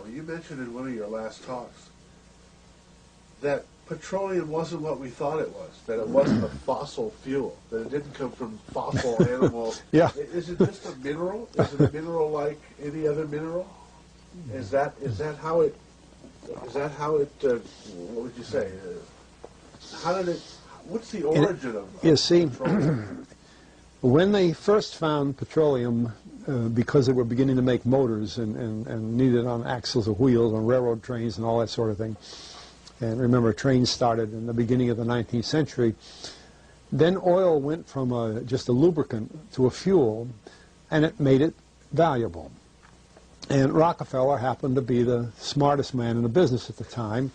You mentioned in one of your last talks that petroleum wasn't what we thought it was, that it wasn't a fossil fuel, that it didn't come from fossil animals. Yeah. Is it just a mineral? Is it a mineral like any other mineral? Is that how it, what would you say? What's the origin of You see, petroleum? when they first found petroleum, because they were beginning to make motors and needed on axles of wheels on railroad trains and all that sort of thing, and remember trains started in the beginning of the 19th century, then oil went from just a lubricant to a fuel, and it made it valuable. And Rockefeller happened to be the smartest man in the business at the time,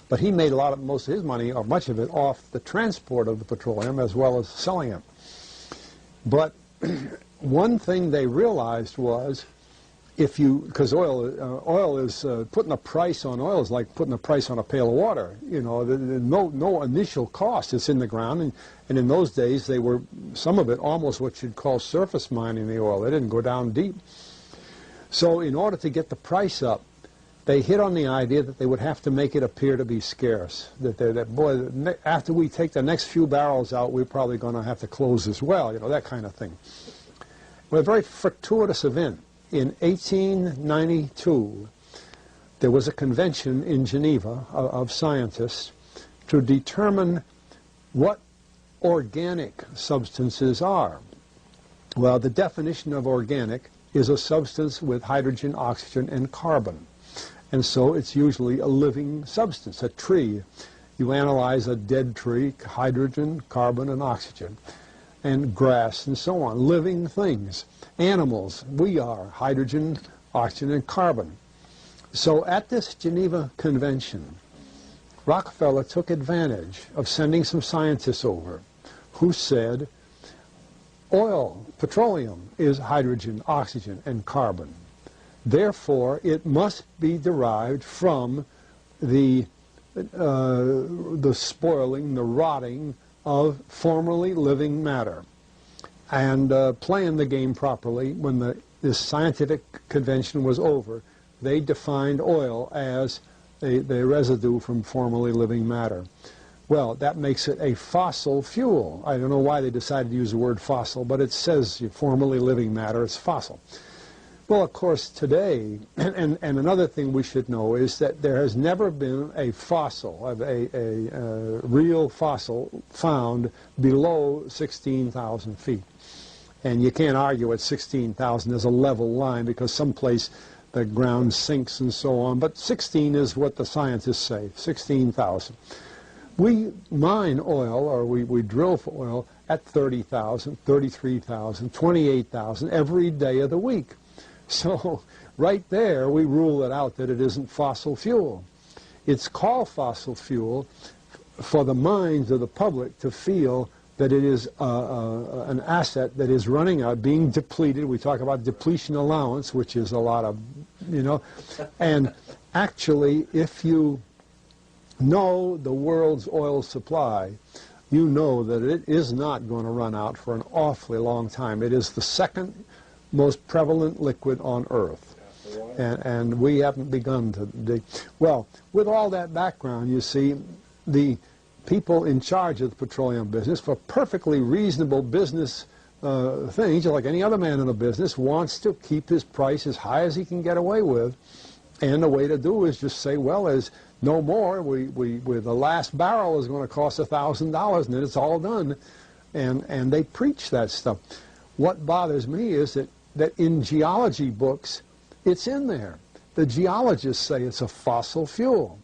but he made most of his money, or much of it, off the transport of the petroleum as well as selling it. But one thing they realized was, because oil is putting a price on oil is like putting a price on a pail of water. You know, no initial cost. It's in the ground, and in those days they were, some of it, almost what you'd call surface mining the oil. They didn't go down deep. So in order to get the price up, they hit on the idea that they would have to make it appear to be scarce. That boy, after we take the next few barrels out, we're probably going to have to close as well, you know, that kind of thing. Well, a very fortuitous event. In 1892, there was a convention in Geneva of scientists to determine what organic substances are. Well, the definition of organic is a substance with hydrogen, oxygen, and carbon. And so it's usually a living substance, a tree. You analyze a dead tree, hydrogen, carbon, and oxygen, and grass and so on, living things. Animals, we are hydrogen, oxygen, and carbon. So at this Geneva Convention, Rockefeller took advantage of sending some scientists over who said, oil, petroleum, is hydrogen, oxygen, and carbon. Therefore, it must be derived from the spoiling, the rotting of formerly living matter. And playing the game properly, when this scientific convention was over, they defined oil as the residue from formerly living matter. Well, that makes it a fossil fuel. I don't know why they decided to use the word fossil, but it says formerly living matter, it's fossil. Well, of course, today, and another thing we should know is that there has never been a fossil, a real fossil, found below 16,000 feet. And you can't argue at 16,000 as a level line because someplace the ground sinks and so on. But 16 is what the scientists say, 16,000. We mine oil, or we drill for oil, at 30,000, 33,000, 28,000 every day of the week. So right there we rule it out that it isn't fossil fuel. It's called fossil fuel for the minds of the public to feel that it is an asset that is running out, being depleted. We talk about depletion allowance, which is a lot of, you know. And actually, if you know the world's oil supply, you know that it is not going to run out for an awfully long time. It is the second most prevalent liquid on Earth. And we haven't begun to dig. Well, with all that background, you see, the people in charge of the petroleum business, for perfectly reasonable business things, just like any other man in a business, wants to keep his price as high as he can get away with. And the way to do is just say, well, there's no more. The last barrel is going to cost $1,000, and then it's all done. And they preach that stuff. What bothers me is that in geology books, it's in there. The geologists say it's a fossil fuel.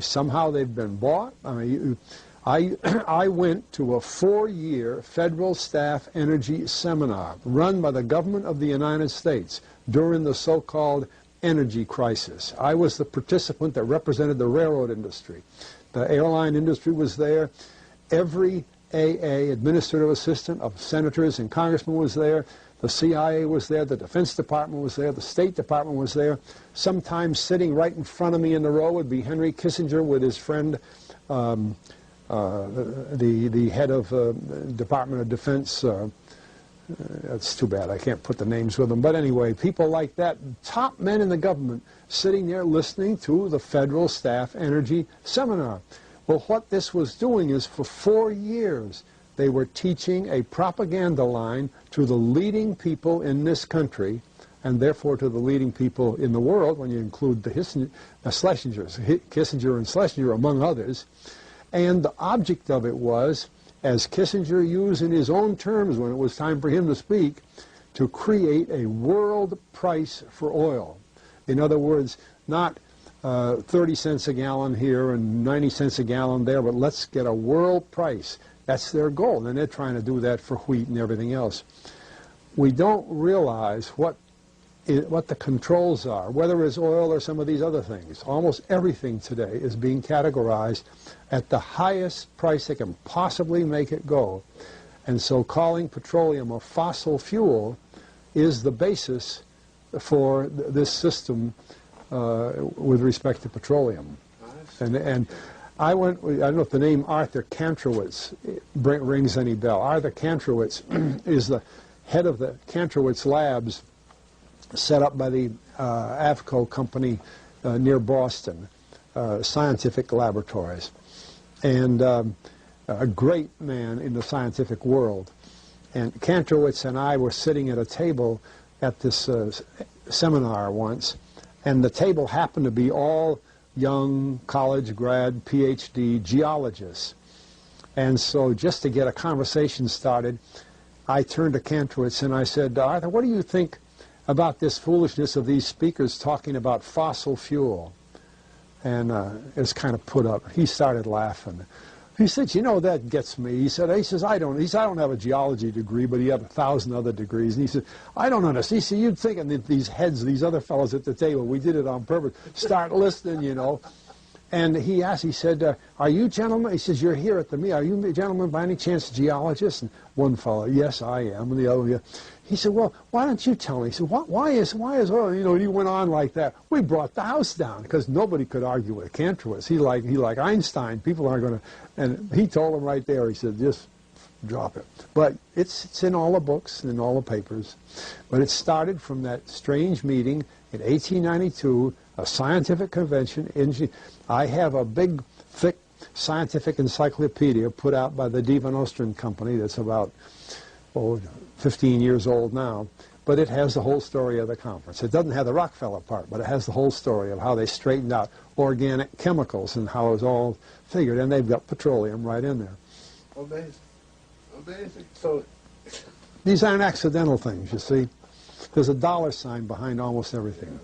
Somehow they've been bought. I mean, I went to a 4-year federal staff energy seminar run by the government of the United States during the so-called energy crisis. I was the participant that represented the railroad industry. The airline industry was there. Every AA, administrative assistant of senators and congressmen, was there. The CIA was there, the Defense Department was there, the State Department was there. Sometimes sitting right in front of me in the row would be Henry Kissinger with his friend, the head of Department of Defense, That's too bad. I can't put the names with them. But anyway, people like that, top men in the government, sitting there listening to the Federal Staff Energy Seminar. Well, what this was doing is for 4 years, they were teaching a propaganda line to the leading people in this country, and therefore to the leading people in the world, when you include the Schlesingers, Kissinger and Schlesinger, among others. And the object of it was, as Kissinger used in his own terms when it was time for him to speak, to create a world price for oil. In other words, not 30 cents a gallon here and 90 cents a gallon there, but let's get a world price. That's their goal, and they're trying to do that for wheat and everything else. We don't realize what the controls are, whether it's oil or some of these other things. Almost everything today is being categorized at the highest price they can possibly make it go. And so calling petroleum a fossil fuel is the basis for this system with respect to petroleum. And I don't know if the name Arthur Kantrowitz rings any bell. Arthur Kantrowitz is the head of the Kantrowitz Labs, set up by the AVCO company near Boston, Scientific Laboratories, and a great man in the scientific world. And Kantrowitz and I were sitting at a table at this seminar once, and the table happened to be all young college grad, PhD geologists. And so just to get a conversation started, I turned to Kantrowitz and I said, Arthur, what do you think about this foolishness of these speakers talking about fossil fuel? And it was kind of put up. He started laughing. He said, you know, that gets me. He says, I don't have a geology degree, but he had 1,000 other degrees. And he said, I don't understand. He said, you'd think that these heads, these other fellows at the table, we did it on purpose, start listening, you know. And he asked, he said, are you gentlemen, he says, you're here at the meeting, are you gentlemen by any chance geologists? And one fellow, yes, I am. And the other, yeah. He said, well, why don't you tell me? He said, why is oil, you know, and he went on like that. We brought the house down because nobody could argue with Kantrowitz. He like Einstein. People aren't going to, and he told him right there, he said, just drop it. But it's in all the books and in all the papers. But it started from that strange meeting in 1892, a scientific convention. I have a big, thick scientific encyclopedia put out by the Divan Ostrand Company that's about 15 years old now, but it has the whole story of the conference. It doesn't have the Rockefeller part, but it has the whole story of how they straightened out organic chemicals and how it was all figured, and they've got petroleum right in there. Amazing. Amazing. So these aren't accidental things, you see. There's a dollar sign behind almost everything.